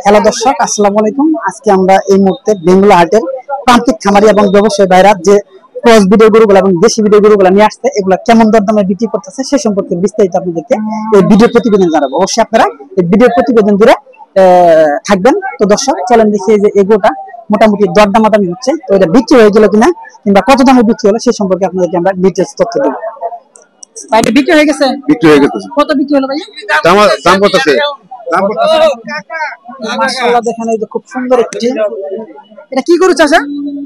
Hello দর্শক, আসসালামু আলাইকুম। আজকে আমরা এই মুহূর্তে বেঙ্গল হাটের প্রান্তিক খামারি এবং ব্যবসায়ী ভাইরা যে ক্রস ভিডিও গরুগুলো এবং দেশি ভিডিও গরুগুলো নিয়ে আসছে, এগুলো কেমন দরদামে বিক্রি করতেছে সে সম্পর্কে বিস্তারিত আপনাদেরকে এই ভিডিও প্রতিবেদন জানাবো। অবশ্যই আপনারা এই ভিডিও প্রতিবেদন জুড়ে থাকবেন। তো দর্শক চলেন দেখি যে এগুলোটা মোটামুটি দরদামাদামি হচ্ছে, তো এটা বিক্রি হয়ে গেল কিনা কিংবা কত দামে বিক্রি হলো সেই সম্পর্কে আপনাদেরকে আমরা ডিটেলস তথ্য দেবো। ভাই এটা বিক্রি হয়ে গেছে? বিক্রি হয়ে গেছে। কত বিক্রি হলো ভাই? দাম কত আছে? মাশাআল্লাহ দেখেন এই যে খুব সুন্দর একটি, এটা কি গরু চাচা?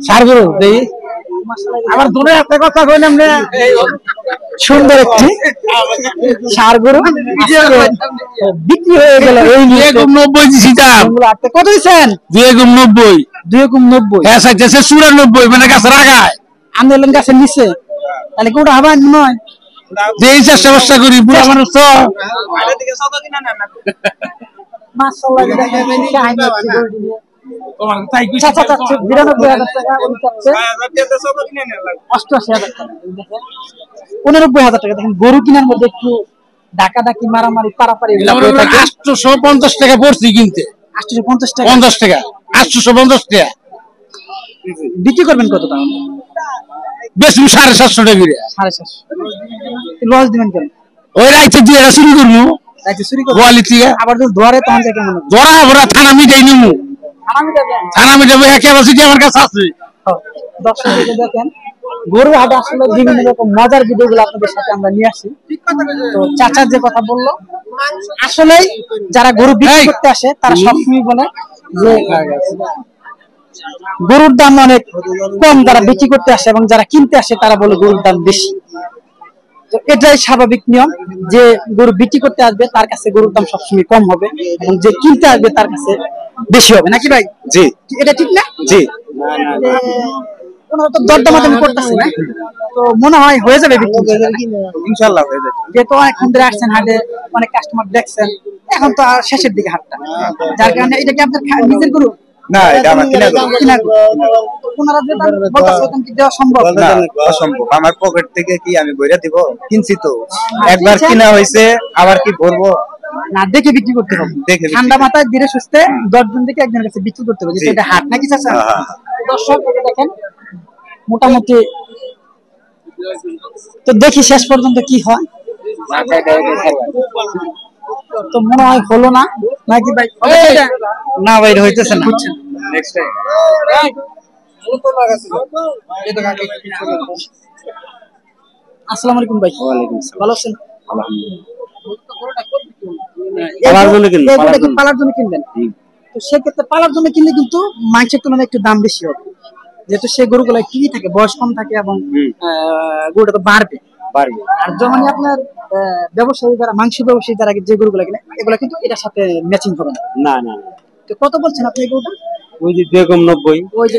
ষাঁড় গরু। দেই আবার দূরে একটা কথা কইলাম না, সুন্দর একটি ষাঁড় গরু বিক্রি হয়ে গেল। এই 290 দিছি দাম। কত দিবেন? 290। 290 হ্যাঁ চাইছে 94, মানে গাছ রাগায় আন্দোলন গাছের নিচে, তাহলে কোটা হবে নয়। যেই চেষ্টা করি বুড়া মানুষ তো। মাশাআল্লাহ দেখেন তাই কি চাচা 92,000 টাকা উনি চাচ্ছে 88,000 টাকা, দেখেন 95,000 টাকা। দেখেন গরু কেনার মধ্যে একটু ডাকাডাকি মারামারি পারাপারি 850 টাকা পড়ছি কিনতে। 850 টাকা? 50 টাকা 850 টাকা বিক্রি করবেন কত টাকা? বেশি 750 টাকা করে। 750 লস দিবেন কেন? ওই রাইতে দিয়ে শুরু করবো, রাইতে চুরি করব গোয়ালি থেকে আবার যদি ধরে তখন থেকে মনে ধরা ভরা থানা মিটাই নিমু। থানা মিটাবো ক্যাপাসিটি আমার কাছে আছে। দর্শক দেখেন গরু হাটে আসলে বিভিন্ন রকম মজার ভিডিওগুলো আপনাদের সাথে আমরা নিয়ে আসি। তো চাচার যে কথা বললো, আসলে যারা গরু বিক্রি করতে আসে তারা সবসময় বলে যে গরুর দাম অনেক কম যারা বিক্রি করতে আসে, এবং যারা কিনতে আসে তারা বলে গরুর দাম বেশি। তো এটাই স্বাভাবিক নিয়ম যে গরু বিক্রি করতে আসবে তার কাছে গরুর দাম সবসময় কম হবে, এবং যে কিনতে আসবে তার কাছে বেশি হবে, নাকি ভাই? জি, এটা ঠিক না? জি। তো দরদামাদামি করতেছে না, তো মনে হয় হয়ে যাবে ইনশাআল্লাহ হয়ে যাবে। যেহেতু অনেকক্ষণ ধরে আসছেন হাটে, অনেক কাস্টমার দেখছেন, এখন তো আর শেষের দিকে হাটটা, যার কারণে এটা কি আপনার নিজের গরু? না, এটা আমার কিনা গরু। ওনারা যে দাম বলতেছে ওটা কি দেওয়া সম্ভব? না, অসম্ভব। আমার পকেট থেকে কি আমি বইরা দিব? কিনছি তো, একবার কিনা হইছে, আবার কি বলবো? না, দেখে বিক্রি করতে হবে, ঠান্ডা মাথায় ধীরে সুস্থে 10 জন থেকে একজনের কাছে বিক্রি করতে হবে, এটা হাট নাকি চাচা? দর্শক দেখেন মোটামুটি, তো দেখি শেষ পর্যন্ত কি হয়। তো মনে হয় হলো না, নাকি ভাই? না ভাই, হইতেছে না। Next time. আসসালামু আলাইকুম ভাই। ওয়ালাইকুম আসসালাম। ভালো আছেন? আলহামদুলিল্লাহ। পালার জন্য কিনবেন, তো সেক্ষেত্রে পালার জন্য কিনলে কিন্তু মাংসের তুলনায় একটু দাম বেশি হবে, যেহেতু সেই গরুগুলো টিভি থাকে, বয়স কম থাকে, এবং গরুটা তো বাড়বে। আর যখনই আপনার ব্যবসায়ী যারা, মাংস ব্যবসায়ী যারা যে গরুগুলো কিনে, এগুলো কিন্তু এটার সাথে ম্যাচিং হবে না। না না, তো কত বলছেন আপনি এই গরুটা? ওই যে 290। ওই যে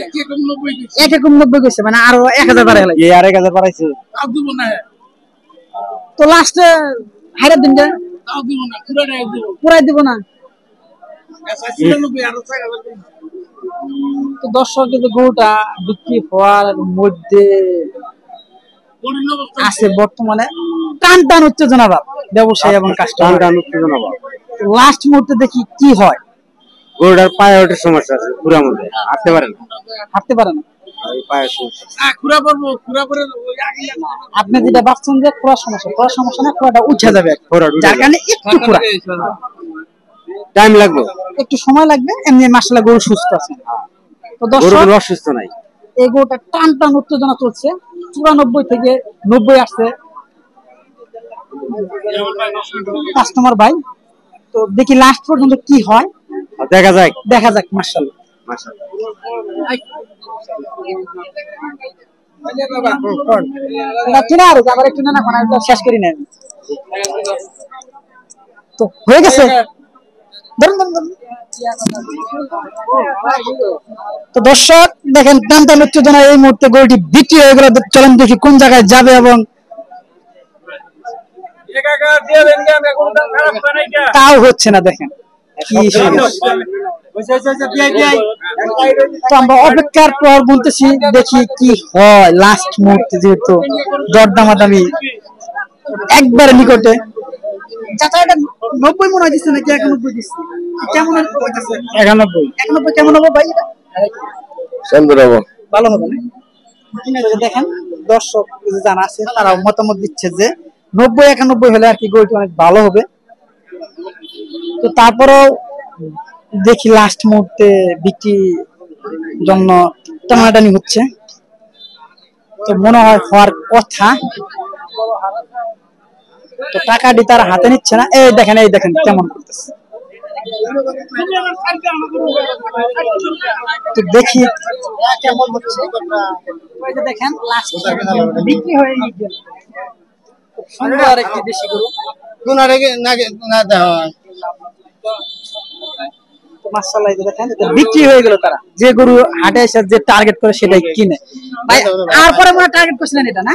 190 কইছে, মানে আরো 1000 বাড়াই লাগে। এই আর 1000 বাড়াইছে। তাও দিব না, তো লাস্টে হাইরা দিন না, তাও দিব না, পুরাই দিব না। তো দর্শক যে গরুটা বিক্রি হওয়ার মধ্যে আছে বর্তমানে টান টান উত্তেজনা ভাব, ব্যবসায়ী এবং কাস্টমার টান উত্তেজনা ভাব। লাস্ট মুহূর্তে দেখি কি হয়। গরুটার পায়ে ওঠে সমস্যা আছে, পুরা মধ্যে হাঁটতে পারে না। হাঁটতে পারে না, এই পায়ে সমস্যা। আপনি যেটা ভাবছেন যে খোঁড়ার সমস্যা না, খোঁড়াটা উঠে যাবে, যার কারণে একটু খোঁড়া টাইম লাগবে, একটু সময় লাগবে। এমনি মাশাআল্লাহ গরু সুস্থ আছে। তো দর্শক অসুস্থ নাই, এই গরুটা টান টান উত্তেজনা চলছে, 94 থেকে 90 আসছে কাস্টমার ভাই। তো দেখি লাস্ট পর্যন্ত কি হয়, দেখা যাক। মাশাআল্লাহ। শেষ করি না, তো হয়ে গেছে। তো দর্শক দেখেন টান টান উত্তেজনা, এই মুহূর্তে গরুটি বিক্রি হয়ে গেল। চলেন দেখি কোন জায়গায় যাবে, এবং তাও হচ্ছে না। দেখেন কি তো আমরা অপেক্ষার পর বলতেছি, দেখি কি হয় লাস্ট মুহূর্তে, যেহেতু দরদামাদামি একবারে নিকটে। চাচা এটা 90 মনে হচ্ছে নাকি 91 দিচ্ছে? কেমন হইতেছে? 91 কেমন হবে ভাই এটা? সুন্দর হবে, ভালো হবে না? দেখেন দর্শক যারা আছে তারা মতামত দিচ্ছে যে 90-91 হলে আর কি গরুটি অনেক ভালো হবে। তো তারপরেও দেখি লাস্ট মুহূর্তে বিক্রি জন্য টানাটানি হচ্ছে, তো মনে হয় হওয়ার কথা। তো টাকাটি তারা হাতে নিচ্ছে না। এই দেখেন কেমন করতেছে। তো দেখি কেমন হচ্ছে। দেখেন লাস্ট বিক্রি হয়ে গেল। সুন্দর একটি দেশি গরু। মাশাআল্লাহ, দেখেন বিক্রি হয়ে গেল। তারা যে গরু হাটে এসে যে টার্গেট করে সেটাই কিনে। ভাই আর পরে মানে টার্গেট করছিলেন এটা না?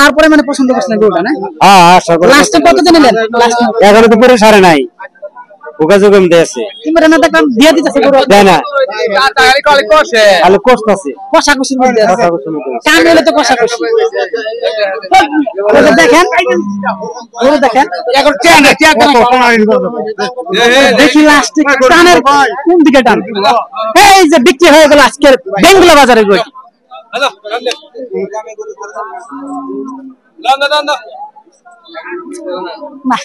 আর পরে মানে পছন্দ করছিলেন গরুটা না? হ্যাঁ, লাস্টে কত দিন নিলেন? লাস্ট 11 তো পরে সারে নাই, যোগাযোগ এমনি আছে। কিংবা না দেখলাম দিয়ে দিতেছে গরু দেয় না, খালি কষ্ট আছে, কষাকষির মধ্যে আছে। কান হলে তো কষাকষি। দেখেন গরু দেখেন দেখি লাস্টে টানের কোন দিকে টান। এই যে বিক্রি হয়ে গেল আজকের বেঙ্গুলা বাজারের গরু। না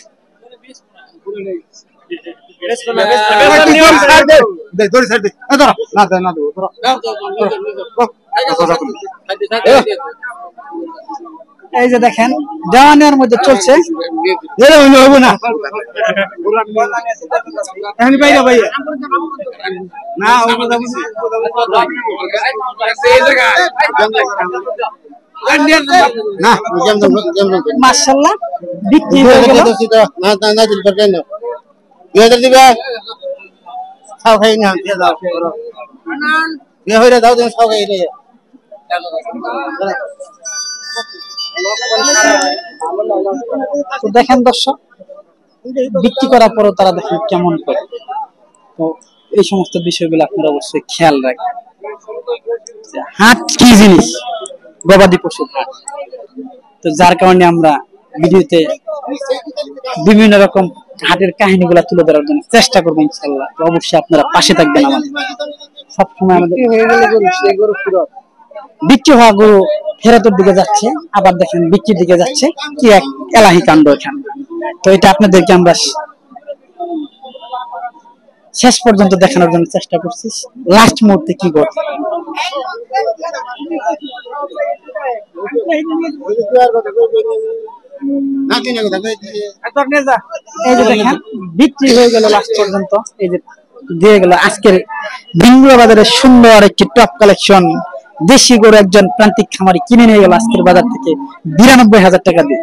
এই যে দেখেন দেওয়ানের মধ্যে চলছে। মাশাআল্লাহ বিক্রি হয়ে গেল। দেখেন দর্শক বিক্রি করার পরও তারা দেখেন কেমন করে। তো এই সমস্ত বিষয়গুলো আপনারা অবশ্যই খেয়াল রাখবেন। হাট কি জিনিস, গবাদি পশুর হাট। তো যার কারণে আমরা ভিডিওতে বিভিন্ন রকম হাটের কাহিনীগুলো তুলে ধরার জন্য চেষ্টা করবো ইনশাআল্লাহ। তো অবশ্যই আপনারা পাশে থাকবেন আমাদের। সবসময় আমাদের বিক্রি হওয়া গরু ফেরতের দিকে যাচ্ছে, আবার দেখেন বিক্রির দিকে যাচ্ছে। কি এক এলাহি কাণ্ড এখানে। তো এটা আপনাদেরকে আমরা শেষ পর্যন্ত দেখানোর জন্য চেষ্টা করছি লাস্ট মুহূর্তে কি ঘটে। এই যে দেখেন বিক্রি হয়ে গেল লাস্ট পর্যন্ত। এই যে দিয়ে গেল আজকের বেঙ্গুলা বাজারের সুন্দর একটি টপ কালেকশন দেশি গরু একজন প্রান্তিক খামারি কিনে নিয়ে গেল আজকের বাজার থেকে 92,000 টাকা দিয়ে।